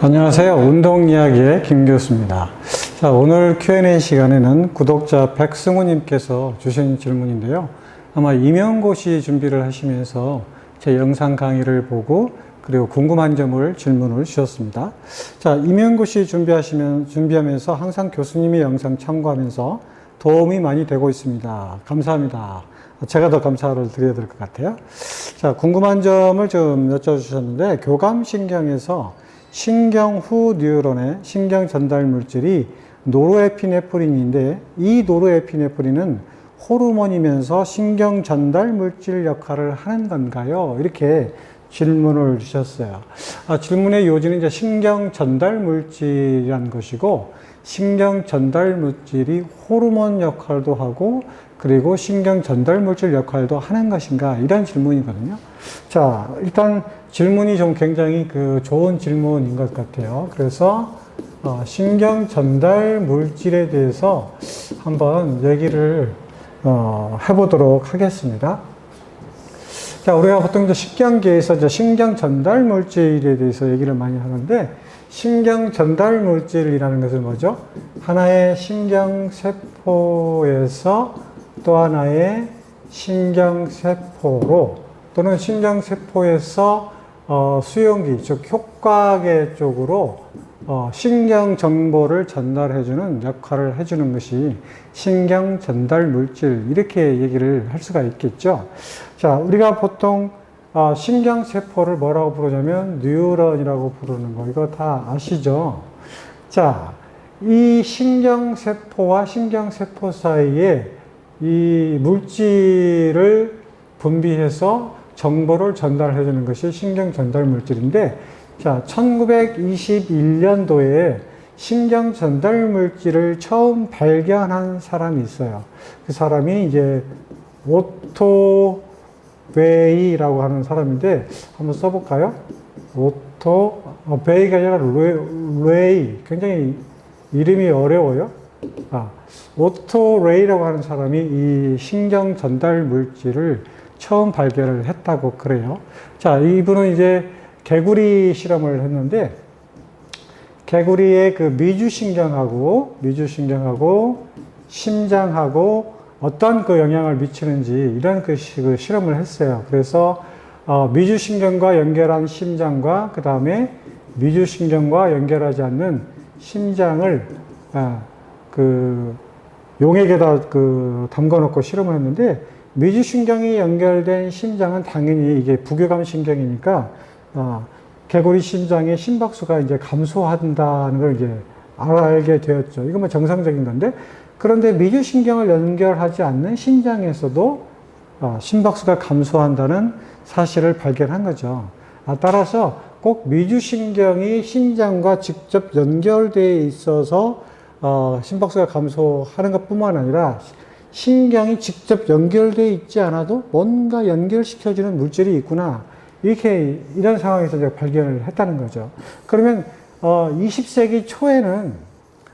안녕하세요. 운동이야기의 김 교수입니다. 자, 오늘 Q&A 시간에는 구독자 백승우님께서 주신 질문인데요. 아마 임용고시 준비를 하시면서 제 영상 강의를 보고 그리고 궁금한 점을 질문을 주셨습니다. 자, 임용고시 준비하면서 항상 교수님의 영상 참고하면서 도움이 많이 되고 있습니다. 감사합니다. 제가 더 감사를 드려야 될 것 같아요. 자, 궁금한 점을 좀 여쭤주셨는데, 교감신경에서 신경 후 뉴런의 신경 전달 물질이 노르에피네프린인데, 이 노르에피네프린은 호르몬이면서 신경 전달 물질 역할을 하는 건가요? 이렇게 질문을 주셨어요. 질문의 요지는 이제 신경 전달 물질이라는 것이고, 신경 전달 물질이 호르몬 역할도 하고, 그리고 신경 전달 물질 역할도 하는 것인가? 이런 질문이거든요. 자, 일단 질문이 좀 굉장히 좋은 질문인 것 같아요. 그래서, 신경 전달 물질에 대해서 한번 얘기를, 해보도록 하겠습니다. 자, 우리가 보통 이제 신경계에서 이제 신경 전달 물질에 대해서 얘기를 많이 하는데, 신경 전달 물질이라는 것은 뭐죠? 하나의 신경세포에서 또 하나의 신경세포로 또는 신경세포에서 수용기, 즉 효과계 쪽으로 신경 정보를 전달해주는 역할을 해주는 것이 신경 전달 물질, 이렇게 얘기를 할 수가 있겠죠. 자, 우리가 보통 신경세포를 뭐라고 부르냐면 뉴런이라고 부르는 거, 이거 다 아시죠? 자, 이 신경세포와 신경세포 사이에 이 물질을 분비해서 정보를 전달해 주는 것이 신경 전달 물질인데, 자, 1921년도에 신경 전달 물질을 처음 발견한 사람이 있어요. 그 사람이 이제 오토 베이라고 하는 사람인데, 한번 써볼까요? 베이가 아니라 레이. 굉장히 이름이 어려워요. 오토 레이라고 하는 사람이 이 신경 전달 물질을 처음 발견을 했다고 그래요. 자, 이분은 이제 개구리 실험을 했는데, 개구리의 미주신경하고 심장하고 어떤 영향을 미치는지 이런 실험을 했어요. 그래서 미주신경과 연결한 심장과 그 다음에 미주신경과 연결하지 않는 심장을 용액에다 담가 놓고 실험을 했는데, 미주신경이 연결된 심장은 당연히 이게 부교감 신경이니까 개구리 심장의 심박수가 이제 감소한다는 걸 이제 알게 되었죠. 이건 뭐 정상적인 건데, 그런데 미주신경을 연결하지 않는 심장에서도 심박수가 감소한다는 사실을 발견한 거죠. 따라서 꼭 미주신경이 심장과 직접 연결되어 있어서 심박수가 감소하는 것뿐만 아니라 신경이 직접 연결되어 있지 않아도 뭔가 연결시켜주는 물질이 있구나, 이런 상황에서 제가 발견을 했다는 거죠. 그러면 20세기 초에는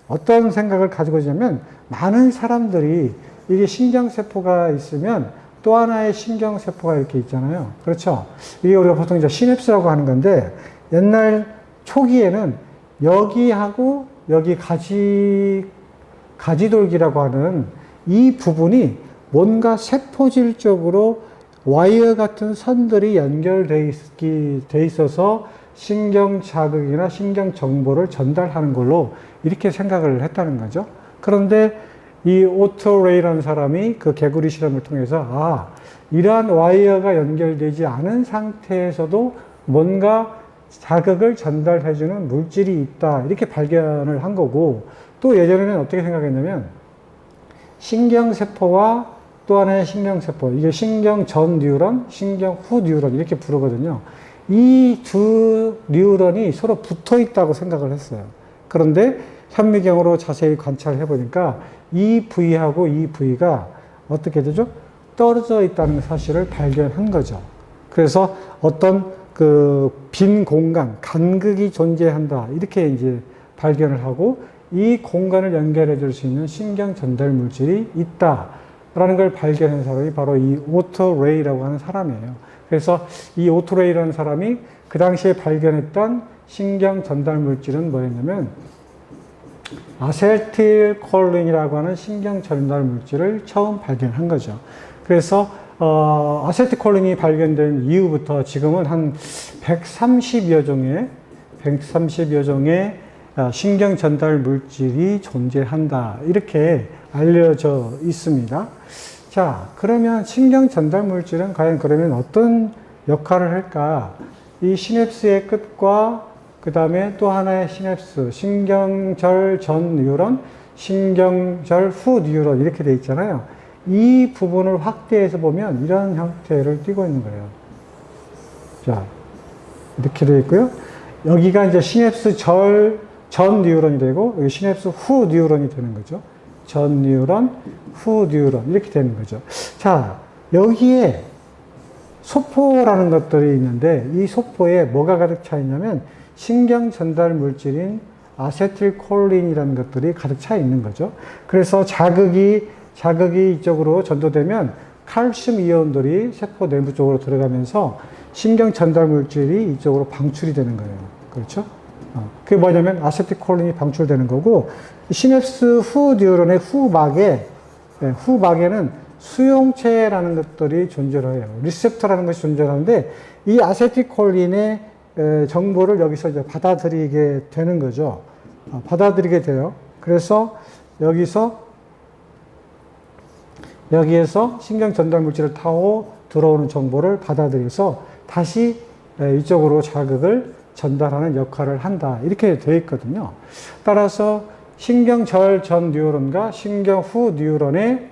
어떤 생각을 가지고 있냐면, 많은 사람들이 이게 신경세포가 있으면 또 하나의 신경세포가 이렇게 있잖아요. 그렇죠? 이게 우리가 보통 이제 시냅스라고 하는 건데, 옛날 초기에는 여기하고 여기 가지돌기라고 하는 이 부분이 뭔가 세포질 쪽으로 와이어 같은 선들이 연결돼 있어서 신경 자극이나 신경 정보를 전달하는 걸로 이렇게 생각을 했다는 거죠. 그런데 이 오토 레이라는 사람이 그 개구리 실험을 통해서 이러한 와이어가 연결되지 않은 상태에서도 뭔가 자극을 전달해주는 물질이 있다, 이렇게 발견을 한 거고, 또 예전에는 어떻게 생각했냐면, 신경세포와 또 하나의 신경세포, 이게 신경 전 뉴런, 신경 후 뉴런 이렇게 부르거든요. 이 두 뉴런이 서로 붙어 있다고 생각을 했어요. 그런데 현미경으로 자세히 관찰해 보니까 이 부위하고 이 부위가 어떻게 되죠? 떨어져 있다는 사실을 발견한 거죠. 그래서 어떤 빈 공간, 간극이 존재한다, 이렇게 이제 발견을 하고, 이 공간을 연결해 줄 수 있는 신경 전달 물질이 있다라는 걸 발견한 사람이 바로 이 오토 레이라고 하는 사람이에요. 그래서 이 오토 레이라는 사람이 그 당시에 발견했던 신경 전달 물질은 뭐였냐면 아세틸콜린이라고 하는 신경 전달 물질을 처음 발견한 거죠. 그래서 아세틸콜린이 발견된 이후부터 지금은 한 130여 종의 신경 전달 물질이 존재한다. 이렇게 알려져 있습니다. 자, 그러면 신경 전달 물질은 과연 그러면 어떤 역할을 할까? 이 시냅스의 끝과 그 다음에 또 하나의 시냅스, 신경절 전 뉴런, 신경절 후 뉴런 이렇게 돼 있잖아요. 이 부분을 확대해서 보면 이런 형태를 띠고 있는 거예요. 자, 이렇게 되어 있고요. 여기가 이제 시냅스 전 뉴런이 되고, 여기 시냅스 후 뉴런이 되는 거죠. 전 뉴런, 후 뉴런 이렇게 되는 거죠. 자, 여기에 소포라는 것들이 있는데 이 소포에 뭐가 가득 차 있냐면 신경 전달 물질인 아세틸콜린이라는 것들이 가득 차 있는 거죠. 그래서 자극이 이쪽으로 전도되면 칼슘 이온들이 세포 내부 쪽으로 들어가면서 신경 전달 물질이 이쪽으로 방출이 되는 거예요. 그렇죠? 그게 뭐냐면 아세틸콜린이 방출되는 거고, 시냅스 후 뉴런의 후막에는 수용체라는 것들이 존재를 해요. 리셉터라는 것이 존재하는데 이 아세틸콜린의 정보를 여기서 이제 받아들이게 되는 거죠. 받아들이게 돼요. 그래서 여기에서 신경 전달 물질을 타고 들어오는 정보를 받아들여서 다시 이쪽으로 자극을 전달하는 역할을 한다. 이렇게 되어 있거든요. 따라서 신경절 전 뉴런과 신경 후 뉴런의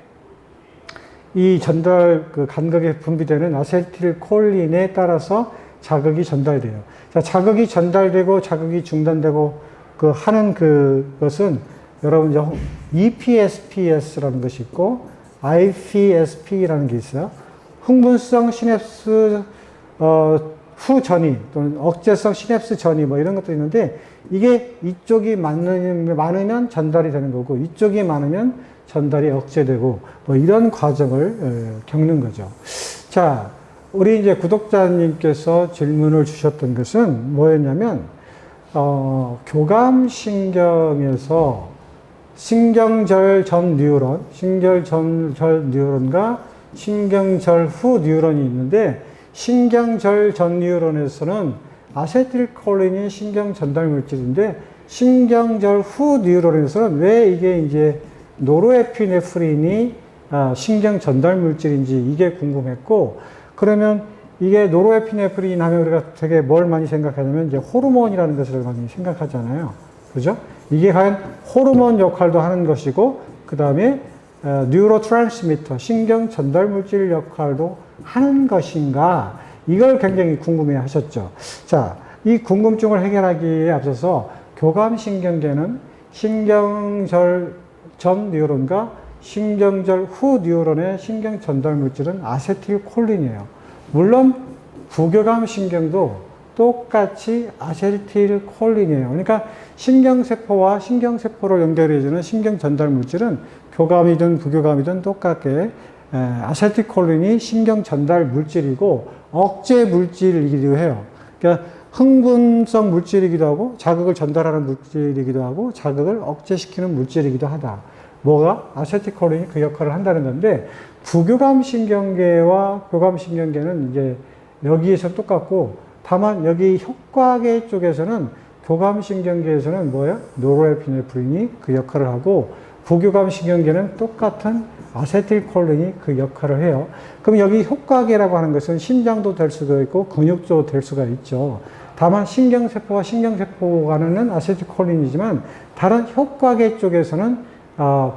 이 전달, 간극에 분비되는 아세틸콜린에 따라서 자극이 전달돼요. 자, 자극이 전달되고 자극이 중단되고 하는 그것은 여러분 이제 EPSPS라는 것이 있고 IPSP라는 게 있어요. 흥분성 시냅스 후 전이 또는 억제성 시냅스 전이 뭐 이런 것도 있는데 이게 이쪽이 많으면 전달이 되는 거고 이쪽이 많으면 전달이 억제되고 뭐 이런 과정을 겪는 거죠. 자, 우리 이제 구독자님께서 질문을 주셨던 것은 뭐였냐면 교감신경에서 신경절 전 뉴런과 신경절 후 뉴런이 있는데 신경절 전 뉴런에서는 아세틸콜린이 신경 전달 물질인데 신경절 후 뉴런에서는 왜 이게 이제 노르에피네프린이 신경 전달 물질인지 이게 궁금했고, 그러면 이게 노르에피네프린 하면 우리가 되게 뭘 많이 생각하냐면 이제 호르몬이라는 것을 많이 생각하잖아요. 그죠? 이게 과연 호르몬 역할도 하는 것이고, 그 다음에 뉴로트랜스미터, 신경 전달 물질 역할도 하는 것인가? 이걸 굉장히 궁금해 하셨죠. 자, 이 궁금증을 해결하기에 앞서서 교감신경계는 신경절 전 뉴런과 신경절 후 뉴런의 신경 전달 물질은 아세틸콜린이에요. 물론 부교감신경도 똑같이 아세틸콜린이에요. 그러니까 신경세포와 신경세포를 연결해주는 신경 전달 물질은 교감이든 부교감이든 똑같게 아세틸콜린이 신경 전달 물질이고 억제 물질이기도 해요. 그러니까 흥분성 물질이기도 하고 자극을 전달하는 물질이기도 하고 자극을 억제시키는 물질이기도 하다. 뭐가? 아세틸콜린이 그 역할을 한다는 건데 부교감신경계와 교감신경계는 이제 여기에서 똑같고 다만 여기 효과계 쪽에서는 교감신경계에서는 뭐예요? 노르에피네프린이 그 역할을 하고 부교감신경계는 똑같은 아세틸콜린이 그 역할을 해요. 그럼 여기 효과계라고 하는 것은 심장도 될 수가 있고 근육도 될 수가 있죠. 다만 신경세포와 신경세포 간에는 아세틸콜린이지만 다른 효과계 쪽에서는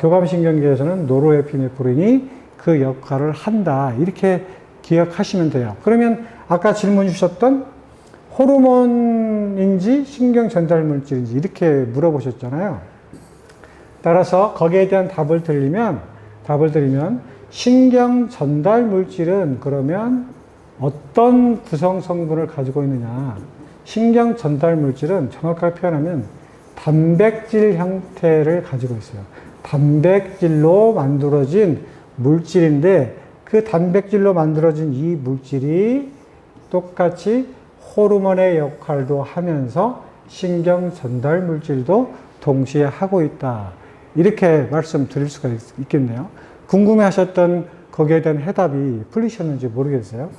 교감신경계에서는 노르에피네프린이 그 역할을 한다. 이렇게 기억하시면 돼요. 그러면 아까 질문 주셨던 호르몬인지 신경 전달 물질인지 이렇게 물어보셨잖아요. 따라서 거기에 대한 답을 드리면 신경 전달 물질은 그러면 어떤 구성 성분을 가지고 있느냐. 신경 전달 물질은 정확하게 표현하면 단백질 형태를 가지고 있어요. 단백질로 만들어진 물질인데 그 단백질로 만들어진 이 물질이 똑같이 호르몬의 역할도 하면서 신경 전달 물질도 동시에 하고 있다. 이렇게 말씀드릴 수가 있겠네요. 궁금해 하셨던 거기에 대한 해답이 풀리셨는지 모르겠어요.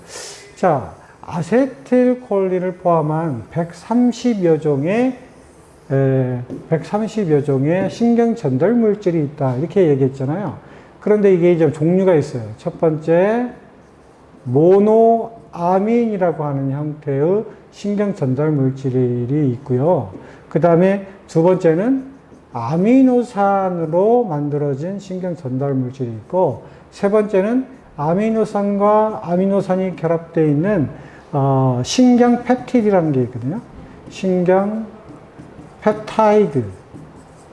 자, 아세틸콜린을 포함한 130여 종의 신경 전달 물질이 있다. 이렇게 얘기했잖아요. 그런데 이게 이제 종류가 있어요. 첫 번째, 모노아민이라고 하는 형태의 신경 전달 물질이 있고요. 그 다음에 두 번째는 아미노산으로 만들어진 신경 전달 물질이 있고, 세 번째는 아미노산과 아미노산이 결합되어 있는 신경 펩티드라는 게 있거든요. 신경 펩타이드.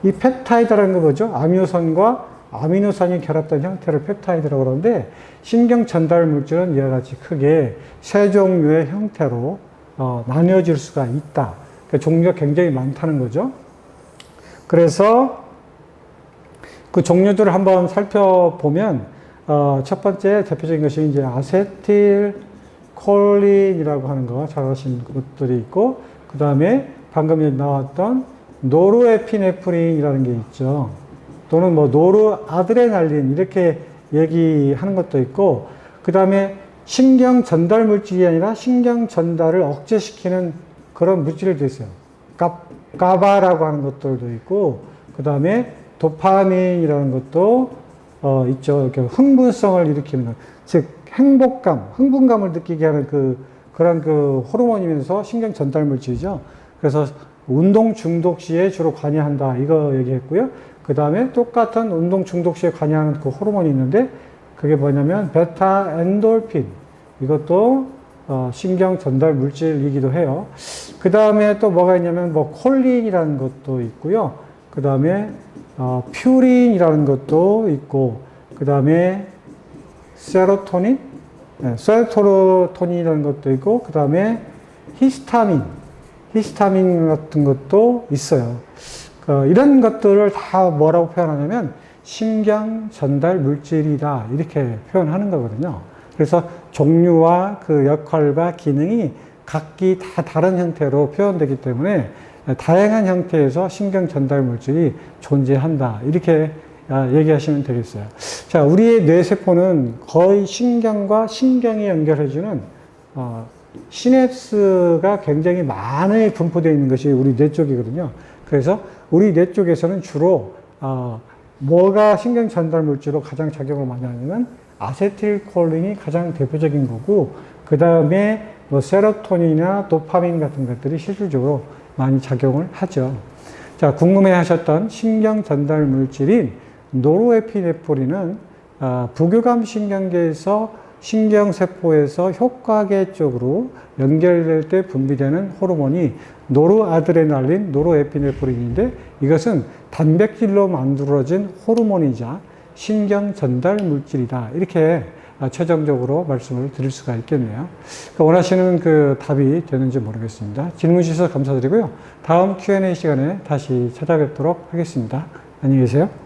이 펩타이드라는 거 뭐죠? 아미노산과 아미노산이 결합된 형태를 펩타이드라고 그러는데, 신경 전달 물질은 이와 같이 크게 세 종류의 형태로 나뉘어질 수가 있다. 그러니까 종류가 굉장히 많다는 거죠. 그래서 그 종류들을 한번 살펴보면, 첫 번째 대표적인 것이 이제 아세틸콜린이라고 하는 거 잘 아시는 것들이 있고, 그 다음에 방금 나왔던 노르에피네프린이라는 게 있죠. 또는 뭐 노르아드레날린 이렇게 얘기하는 것도 있고, 그 다음에 신경 전달 물질이 아니라 신경 전달을 억제시키는 그런 물질도 있어요. 가바라고 하는 것들도 있고, 그 다음에 도파민이라는 것도 있죠. 이렇게 흥분성을 일으키는 것. 즉, 흥분감을 느끼게 하는 그런 호르몬이면서 신경 전달 물질이죠. 그래서 운동 중독 시에 주로 관여한다. 이거 얘기했고요. 그 다음에 똑같은 운동 중독 시에 관여하는 그 호르몬이 있는데, 그게 뭐냐면 베타 엔돌핀. 이것도 신경 전달 물질이기도 해요. 그 다음에 또 뭐가 있냐면 뭐 콜린이라는 것도 있고요. 그 다음에 퓨린이라는 것도 있고, 그 다음에 세로토닌, 세로토닌이라는 것도 있고, 그 다음에 히스타민 같은 것도 있어요. 이런 것들을 다 뭐라고 표현하냐면 신경 전달 물질이다. 이렇게 표현하는 거거든요. 그래서 종류와 그 역할과 기능이 각기 다 다른 형태로 표현되기 때문에 다양한 형태에서 신경 전달 물질이 존재한다. 이렇게 얘기하시면 되겠어요. 자, 우리의 뇌세포는 거의 신경과 신경이 연결해주는 시냅스가 굉장히 많이 분포되어 있는 것이 우리 뇌 쪽이거든요. 그래서 우리 뇌 쪽에서는 주로 뭐가 신경 전달 물질로 가장 작용을 많이 하냐면 아세틸콜린이 가장 대표적인 거고, 그 다음에 뭐 세로토닌이나 도파민 같은 것들이 실질적으로 많이 작용을 하죠. 자, 궁금해 하셨던 신경 전달 물질인 노르에피네프린은 부교감 신경계에서 신경세포에서 효과계 쪽으로 연결될 때 분비되는 호르몬이 노르아드레날린, 노르에피네프린인데, 이것은 단백질로 만들어진 호르몬이자 신경 전달 물질이다. 이렇게 최종적으로 말씀을 드릴 수가 있겠네요. 원하시는 그 답이 되는지 모르겠습니다. 질문 주셔서 감사드리고요. 다음 Q&A 시간에 다시 찾아뵙도록 하겠습니다. 안녕히 계세요.